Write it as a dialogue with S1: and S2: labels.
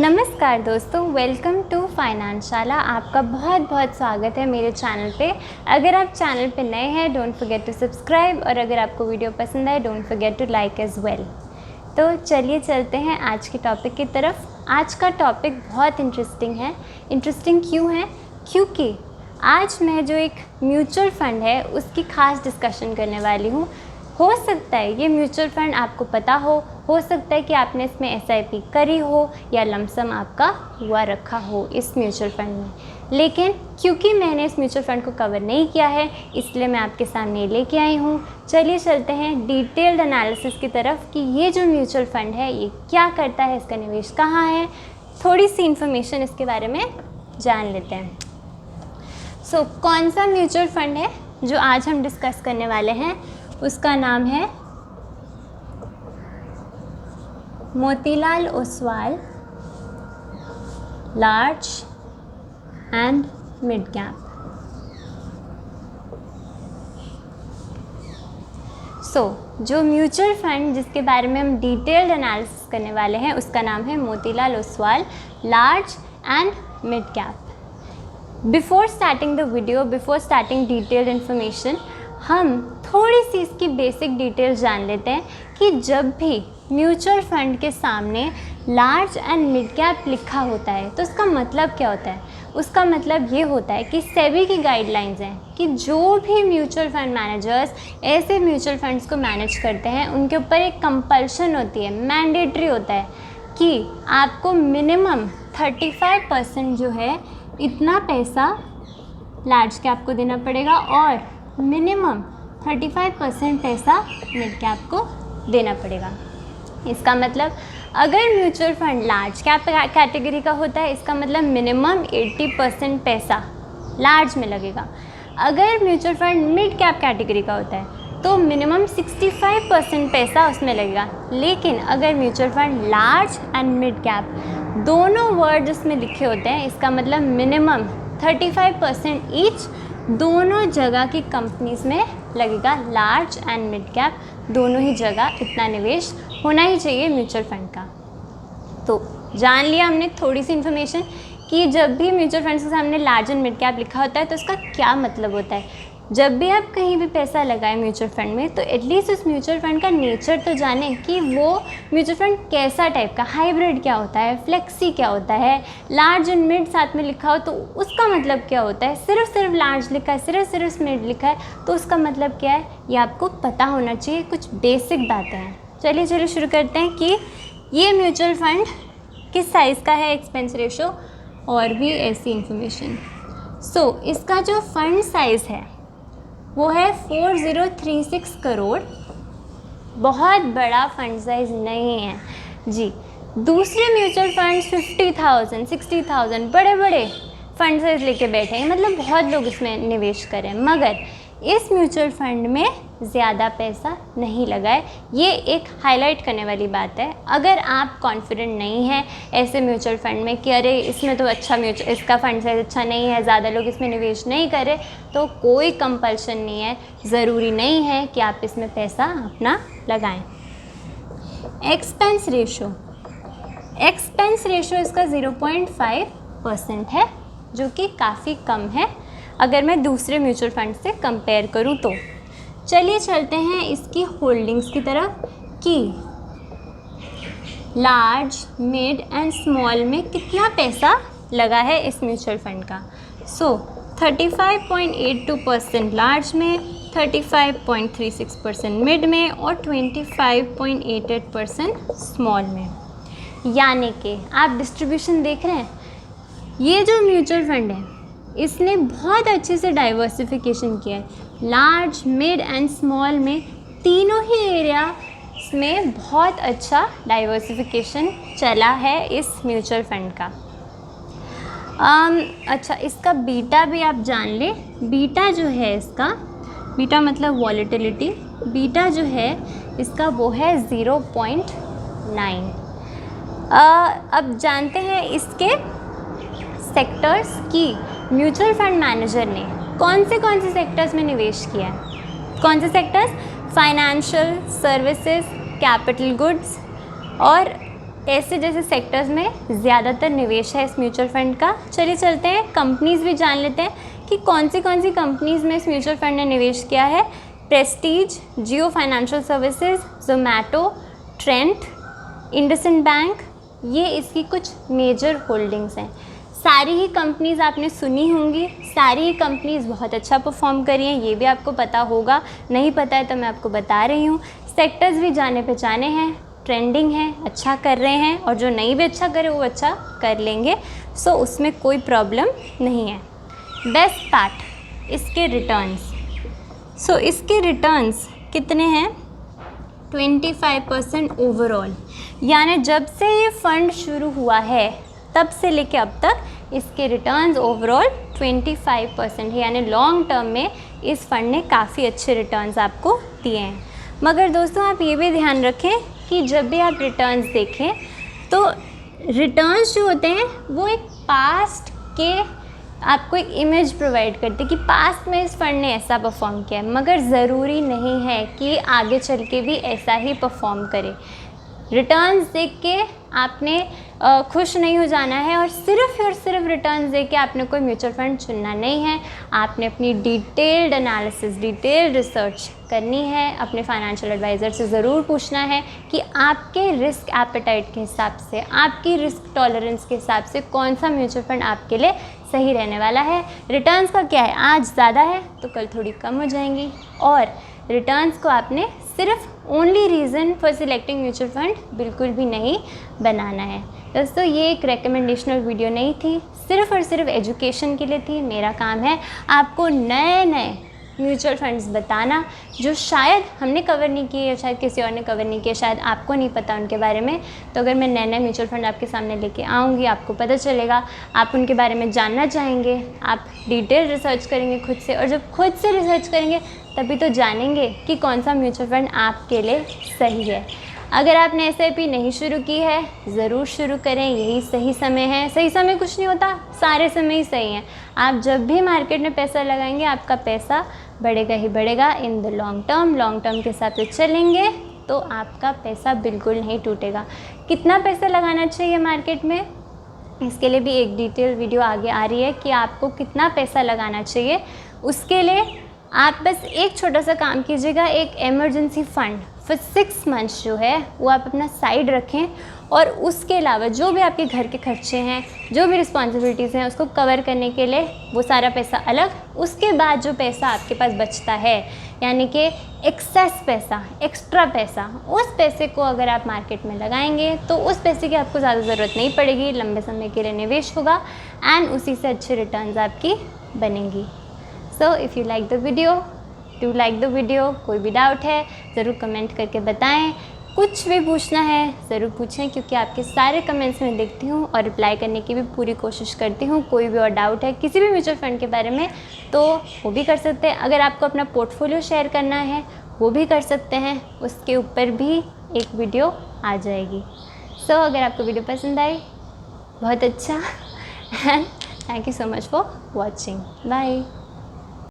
S1: नमस्कार दोस्तों, welcome to फाइनेंशाला। आपका बहुत बहुत स्वागत है मेरे चैनल पे। अगर आप चैनल पे नए हैं डोंट फॉरगेट टू सब्सक्राइब, और अगर आपको वीडियो पसंद आए don't forget to like as well. तो चलिए चलते हैं आज के टॉपिक की तरफ। आज का टॉपिक बहुत इंटरेस्टिंग है। इंटरेस्टिंग क्यों है? क्योंकि आज मैं जो एक म्यूचुअल फ़ंड है उसकी ख़ास डिस्कशन करने वाली हूँ। हो सकता है ये म्यूचुअल फ़ंड आपको पता हो सकता है कि आपने इसमें एसआईपी करी हो या लमसम आपका हुआ रखा हो इस म्यूचुअल फ़ंड में। लेकिन क्योंकि मैंने इस म्यूचुअल फ़ंड को कवर नहीं किया है, इसलिए मैं आपके सामने लेके आई हूँ। चलिए चलते हैं डिटेल्ड एनालिसिस की तरफ कि ये जो म्यूचुअल फ़ंड है ये क्या करता है, इसका निवेश कहाँ है, थोड़ी सी इन्फॉर्मेशन इसके बारे में जान लेते हैं। कौन सा म्यूचुअल फ़ंड है जो आज हम डिस्कस करने वाले हैं? उसका नाम है Motilal Oswal large and mid cap. जो म्यूचुअल फंड जिसके बारे में हम डिटेल्ड एनालिसिस करने वाले हैं उसका नाम है Motilal Oswal large and mid cap. Before starting the video, before starting detailed information, हम थोड़ी सी इसकी बेसिक डिटेल्स जान लेते हैं कि जब भी म्यूचुअल फंड के सामने लार्ज एंड मिड कैप लिखा होता है तो उसका मतलब क्या होता है। उसका मतलब ये होता है कि सेबी की गाइडलाइंस हैं कि जो भी म्यूचुअल फंड मैनेजर्स ऐसे म्यूचुअल फंड्स को मैनेज करते हैं उनके ऊपर एक कंपल्शन होती है, मैंडेटरी होता है कि आपको मिनिमम 35% जो है इतना पैसा लार्ज कैप को देना पड़ेगा और मिनिमम 35% पैसा मिड कैप को देना पड़ेगा। इसका मतलब अगर mutual fund large cap category का होता है इसका मतलब मिनिमम 80% पैसा लार्ज में लगेगा। अगर mutual fund mid cap category का होता है तो मिनिमम 65% पैसा उसमें लगेगा। लेकिन अगर mutual fund large and mid cap दोनों वर्ड उसमें लिखे होते हैं इसका मतलब मिनिमम 35% ईच दोनों जगह की कंपनीज में लगेगा। लार्ज एंड मिड कैप दोनों ही जगह इतना निवेश होना ही चाहिए म्यूचुअल फंड का। तो जान लिया हमने थोड़ी सी इन्फॉर्मेशन कि जब भी म्यूचुअल फंड्स के सामने लार्ज एंड मिड कैप लिखा होता है तो उसका क्या मतलब होता है। जब भी आप कहीं भी पैसा लगाएं म्यूचुअल फंड में तो एटलीस्ट उस म्यूचुअल फंड का नेचर तो जानें कि वो म्यूचुअल फंड कैसा टाइप का, हाइब्रिड क्या होता है, फ्लेक्सी क्या होता है, लार्ज एंड मिड साथ में लिखा हो तो उसका मतलब क्या होता है। सिर्फ लार्ज लिखा है, सिर्फ मिड लिखा है तो उसका मतलब क्या है, ये आपको पता होना चाहिए। कुछ बेसिक बातें हैं। चलिए शुरू करते हैं कि ये म्यूचुअल फंड किस साइज़ का है, एक्सपेंस रेशो और भी ऐसी इंफॉर्मेशन। इसका जो फंड साइज़ है वो है 4036 करोड़। बहुत बड़ा फंड साइज़ नहीं है जी। दूसरे म्यूचुअल फंड 50,000 60,000 बड़े बड़े फंड साइज लेके बैठे हैं, मतलब बहुत लोग इसमें निवेश करें, मगर इस म्यूचुअल फंड में ज़्यादा पैसा नहीं लगा है। ये एक हाईलाइट करने वाली बात है। अगर आप कॉन्फिडेंट नहीं हैं ऐसे म्यूचुअल फंड में कि अरे इसमें तो इसका फंड साइज अच्छा नहीं है, ज़्यादा लोग इसमें निवेश नहीं करें, तो कोई कंपल्शन नहीं है, ज़रूरी नहीं है कि आप इसमें पैसा अपना लगाएं। एक्सपेंस रेशो इसका 0.5% है जो कि काफ़ी कम है अगर मैं दूसरे म्यूचुअल फंड से कंपेयर करूं तो। चलिए चलते हैं इसकी होल्डिंग्स की तरफ कि लार्ज, मिड एंड स्मॉल में कितना पैसा लगा है इस म्यूचुअल फंड का। 35.82% लार्ज में, 35.36% मिड में और 25.88% स्मॉल में। यानी कि आप डिस्ट्रीब्यूशन देख रहे हैं, ये जो म्यूचुअल फंड है इसने बहुत अच्छे से डाइवर्सिफिकेशन किया है। लार्ज, मिड एंड स्मॉल में तीनों ही एरिया में बहुत अच्छा डाइवर्सिफिकेशन चला है इस म्यूचुअल फंड का। अच्छा, इसका बीटा भी आप जान लें। बीटा जो है इसका, बीटा मतलब वॉलेटिलिटी, बीटा जो है इसका वो है 0.9। अब जानते हैं इसके सेक्टर्स की म्यूचुअल फंड मैनेजर ने कौन से सेक्टर्स में निवेश किया है। कौन से sectors? Financial services, capital goods और ऐसे जैसे सेक्टर्स में ज़्यादातर निवेश है इस म्यूचुअल फंड का। चलिए चलते हैं कंपनीज़ भी जान लेते हैं कि कौन सी कंपनीज़ में इस म्यूचुअल फंड ने निवेश किया है। Prestige, Jio financial services, Zomato, Trent, IndusInd bank, ये इसकी कुछ मेजर होल्डिंग्स हैं। सारी ही कंपनीज़ आपने सुनी होंगी, सारी ही कंपनीज़ बहुत अच्छा परफॉर्म करी हैं, ये भी आपको पता होगा। नहीं पता है तो मैं आपको बता रही हूँ। सेक्टर्स भी जाने पहचाने हैं, ट्रेंडिंग है, अच्छा कर रहे हैं, और जो नहीं भी अच्छा करे वो अच्छा कर लेंगे, सो उसमें कोई प्रॉब्लम नहीं है। बेस्ट पार्ट इसके रिटर्न्स। सो इसके रिटर्न्स कितने हैं? 25% ओवरऑल, यानी जब से ये फ़ंड शुरू हुआ है तब से लेके अब तक इसके रिटर्न्स ओवरऑल 25% है, यानी लॉन्ग टर्म में इस फंड ने काफ़ी अच्छे रिटर्न्स आपको दिए हैं। मगर दोस्तों आप ये भी ध्यान रखें कि जब भी आप रिटर्न्स देखें तो रिटर्न्स जो होते हैं वो एक पास्ट के आपको एक इमेज प्रोवाइड करते हैं कि पास्ट में इस फंड ने ऐसा परफॉर्म किया है, मगर ज़रूरी नहीं है कि आगे चल के भी ऐसा ही परफॉर्म करे। रिटर्न्स देख के आपने खुश नहीं हो जाना है और सिर्फ रिटर्न्स देख के आपने कोई म्यूचुअल फंड चुनना नहीं है। आपने अपनी डिटेल्ड एनालिसिस, डिटेल्ड रिसर्च करनी है। अपने फाइनेंशियल एडवाइज़र से ज़रूर पूछना है कि आपके रिस्क एपेटाइट के हिसाब से, आपकी रिस्क टॉलरेंस के हिसाब से कौन सा म्यूचुअल फंड आपके लिए सही रहने वाला है। रिटर्न्स का क्या है, आज ज़्यादा है तो कल थोड़ी कम हो जाएंगी, और रिटर्न्स को आपने सिर्फ only reason for selecting mutual fund बिल्कुल भी नहीं बनाना है। दोस्तों ये एक रिकमेंडेशनल वीडियो नहीं थी, सिर्फ और सिर्फ एजुकेशन के लिए थी। मेरा काम है आपको नए नए म्यूचुअल फंड्स बताना जो शायद हमने कवर नहीं किए या शायद किसी और ने कवर नहीं किया, शायद आपको नहीं पता उनके बारे में। तो अगर मैं नए नए म्यूचुअल फंड आपके सामने लेके आऊँगी, आपको पता चलेगा, आप उनके बारे में जानना चाहेंगे, आप डिटेल रिसर्च करेंगे खुद से, और जब खुद से रिसर्च करेंगे तभी तो जानेंगे कि कौन सा म्यूचुअल फंड आपके लिए सही है। अगर आपने एसआईपी नहीं शुरू की है ज़रूर शुरू करें, यही सही समय है। सही समय कुछ नहीं होता, सारे समय ही सही हैं। आप जब भी मार्केट में पैसा लगाएंगे आपका पैसा बढ़ेगा ही बढ़ेगा इन द लॉन्ग टर्म के हिसाब से चलेंगे तो आपका पैसा बिल्कुल नहीं टूटेगा। कितना पैसा लगाना चाहिए मार्केट में, इसके लिए भी एक डिटेल वीडियो आगे आ रही है कि आपको कितना पैसा लगाना चाहिए। उसके लिए आप बस एक छोटा सा काम कीजिएगा, एक इमरजेंसी फ़ंड फॉर 6 मंथ्स जो है वो आप अपना साइड रखें, और उसके अलावा जो भी आपके घर के खर्चे हैं, जो भी रिस्पॉन्सिबिलिटीज़ हैं, उसको कवर करने के लिए वो सारा पैसा अलग। उसके बाद जो पैसा आपके पास बचता है, यानी कि एक्सेस पैसा, एक्स्ट्रा पैसा, उस पैसे को अगर आप मार्केट में लगाएंगे तो उस पैसे की आपको ज़्यादा ज़रूरत नहीं पड़ेगी, लंबे समय के लिए निवेश होगा एंड उसी से अच्छे रिटर्न्स आपकी बनेंगी। So if you like the video, do like the video. कोई भी डाउट है ज़रूर कमेंट करके बताएं। कुछ भी पूछना है ज़रूर पूछें, क्योंकि आपके सारे कमेंट्स मैं देखती हूँ और रिप्लाई करने की भी पूरी कोशिश करती हूँ। कोई भी और डाउट है किसी भी म्यूचुअल फंड के बारे में तो वो भी कर सकते हैं। अगर आपको अपना पोर्टफोलियो शेयर करना है वो भी कर सकते हैं, उसके ऊपर भी एक वीडियो आ जाएगी। सो अगर आपको वीडियो पसंद आई बहुत अच्छा, and thank you so much for watching. Bye.